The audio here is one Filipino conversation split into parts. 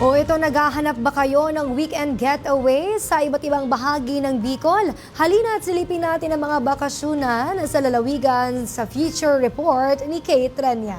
O ito, naghahanap ba kayo ng weekend getaway sa iba't ibang bahagi ng Bicol? Halina at silipin natin ang mga bakasyunan sa lalawigan sa Future Report ni Kate Rania.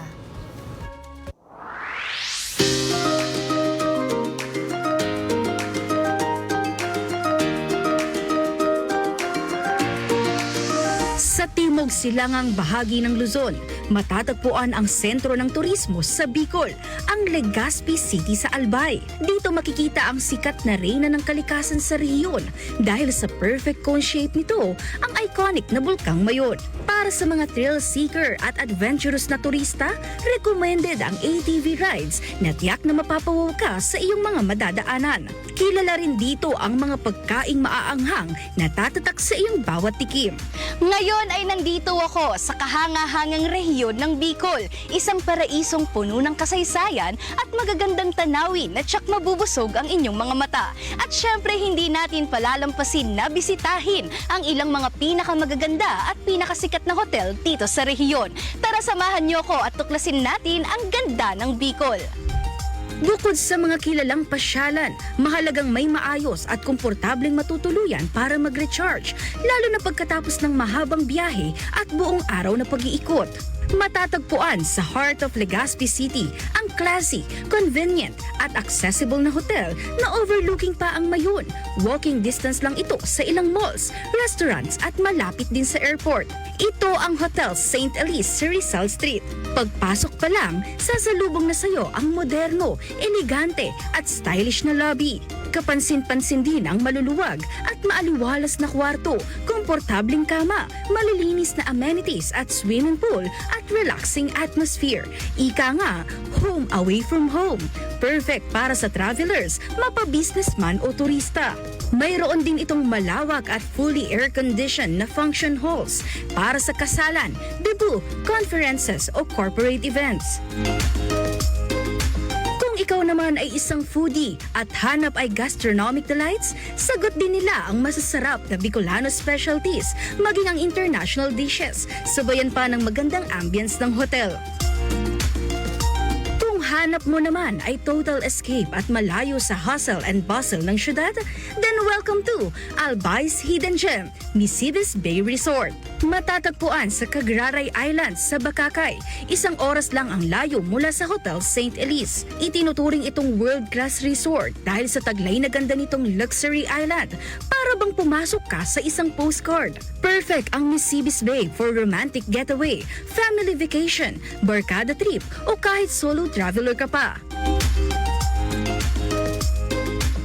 Sa timog silangang bahagi ng Luzon, matatagpuan ang sentro ng turismo sa Bicol, ang Legazpi City sa Albay. Dito makikita ang sikat na reyna ng kalikasan sa rehiyon dahil sa perfect cone shape nito, ang iconic na Bulkang Mayon. Para sa mga thrill seeker at adventurous na turista, recommended ang ATV rides na tiyak na mapapawaw ka sa iyong mga madadaanan. Kilala rin dito ang mga pagkaing maaanghang na tatatak sa iyong bawat tikim. Ngayon ay nandito ako sa kahangahangang rehiyon ng Bicol, isang paraisong puno ng kasaysayan at magagandang tanawin na tsak mabubusog ang inyong mga mata. At syempre hindi natin palalampasin na bisitahin ang ilang mga pinakamagaganda at pinakasikat na hotel dito sa rehiyon. Tara samahan niyo ko at tuklasin natin ang ganda ng Bicol. Bukod sa mga kilalang pasyalan, mahalagang may maayos at komportableng matutuluyan para mag-recharge, lalo na pagkatapos ng mahabang biyahe at buong araw na pag-iikot. Matatagpuan sa heart of Legazpi City ang classy, convenient at accessible na hotel na overlooking pa ang Mayon. Walking distance lang ito sa ilang malls, restaurants at malapit din sa airport. Ito ang Hotel St. Elise sa Rizal Street. Pagpasok pa lang, sasalubong na sayo ang moderno, elegante at stylish na lobby. Kapansin-pansin din ang maluluwag at maaliwalas na kwarto, komportableng kama, malilinis na amenities at swimming pool at relaxing atmosphere. Ika nga, home away from home. Perfect para sa travelers, mapa-businessman o turista. Mayroon din itong malawak at fully air-conditioned na function halls para sa kasalan, debut, conferences o corporate events. Kung ikaw naman ay isang foodie at hanap ay gastronomic delights, sagot din nila ang masasarap na Bicolano specialties, maging ang international dishes, sabayan pa ng magandang ambience ng hotel. Hanap mo naman ay total escape at malayo sa hustle and bustle ng syudad? Then welcome to Albay's Hidden Gem, Nisibis Bay Resort. Matatagpuan sa Cagraray Islands sa Bakakay. 1 oras lang ang layo mula sa Hotel St. Elise. Itinuturing itong world-class resort dahil sa taglay na ganda nitong luxury island. Para bang pumasok ka sa isang postcard. Perfect ang Nisibis Bay for romantic getaway, family vacation, barkada trip o kahit solo traveler ka pa.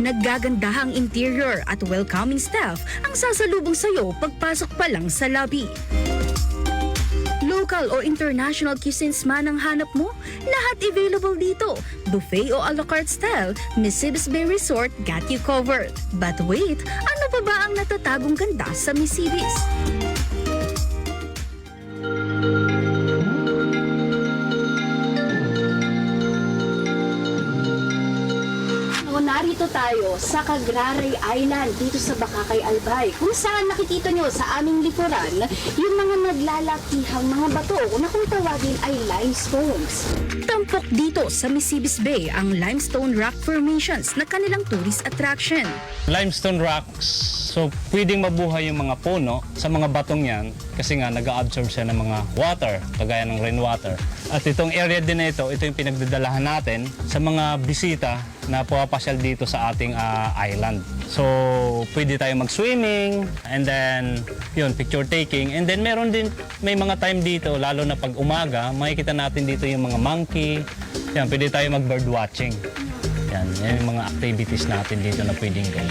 Naggagandahang interior at welcoming staff ang sasalubong sa'yo pagpasok pa lang sa lobby. Local o international cuisines man ang hanap mo, lahat available dito. Buffet o a la carte style, Nisibis Bay Resort got you covered. But wait, ano pa ba ang natatagong ganda sa Nisibis? Narito tayo sa Cagraray Island dito sa Bakakay, Albay, kung saan nakikita nyo sa aming likuran yung mga naglalakihang mga bato na kung tawagin ay limestones. Tampok dito sa Nisibis Bay ang limestone rock formations na kanilang tourist attraction. Limestone rocks, so pwedeng mabuhay yung mga puno sa mga batong yan kasi nga nag-absorb siya ng mga water, kagaya ng rainwater. At itong area din na ito yung pinagdadalahan natin sa mga bisita na pumapasyal dito sa ating island. So, pwede tayo mag-swimming, and then, yun, picture taking. And then, may mga time dito, lalo na pag umaga, makikita natin dito yung mga monkey. Yan, pwede tayo mag-bird watching. Yan yung mga activities natin dito na pwedeng gawin.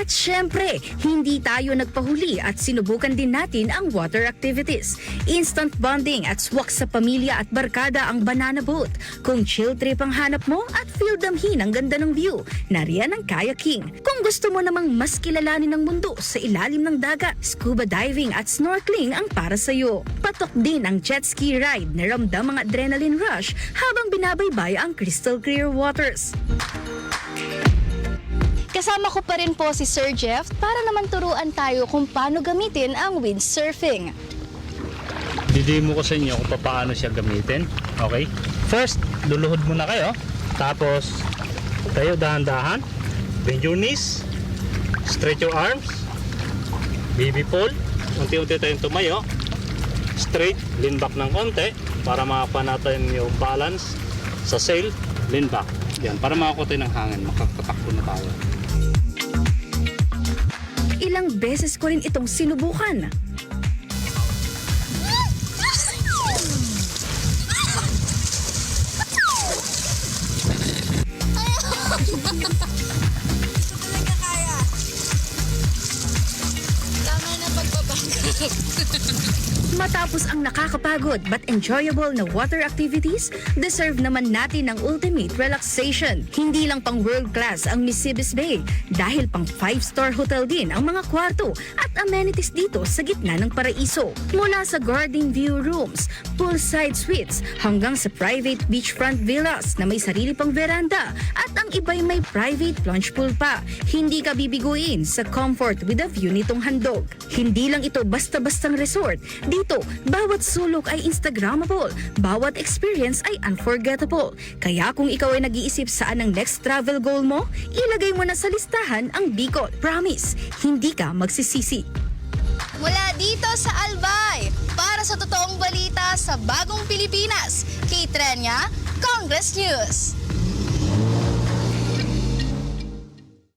At syempre, hindi tayo nagpahuli at sinubukan din natin ang water activities. Instant bonding at swak sa pamilya at barkada ang banana boat. Kung chill trip ang hanap mo at feel damhin ang ganda ng view, nariyan ang kayaking. Kung gusto mo namang mas kilalanin ang mundo sa ilalim ng dagat, scuba diving at snorkeling ang para sa'yo. Patok din ang jet ski ride na ramdam ang adrenaline rush habang binabaybay ang crystal clear waters. Kasama ko pa rin po si Sir Jeff para naman turuan tayo kung paano gamitin ang windsurfing. Didemo ko sa inyo kung paano siya gamitin. Okay? First, luluhod muna kayo. Tapos, tayo dahan-dahan. Bend your knees. Stretch your arms. Baby pull. Unti-unti tayong tumayo. Straight, lean back ng konti para makakuha natin yung balance sa sail. Lean back. Yan, para makakuha tayo ng hangin. Makakatakbo na tayo. Ilang beses ko rin itong sinubukan. Matapos ang nakakapagod but enjoyable na water activities, deserve naman natin ng ultimate relaxation. Hindi lang pang world class ang Nisibis Bay dahil pang 5-star hotel din ang mga kwarto at amenities dito sa gitna ng paraiso. Mula sa garden view rooms, poolside suites hanggang sa private beachfront villas na may sarili pang veranda at ang iba'y may private plunge pool pa. Hindi ka bibiguin sa comfort with a view nitong handog. Hindi lang ito basta-bastang resort. Dito, bawat sulok ay Instagrammable, bawat experience ay unforgettable. Kaya kung ikaw ay nag-iisip saan ang next travel goal mo, ilagay mo na sa listahan ang Bicol. Promise, hindi ka magsisisi. Mula dito sa Albay, para sa totoong balita sa Bagong Pilipinas, Kate Renya, Congress News.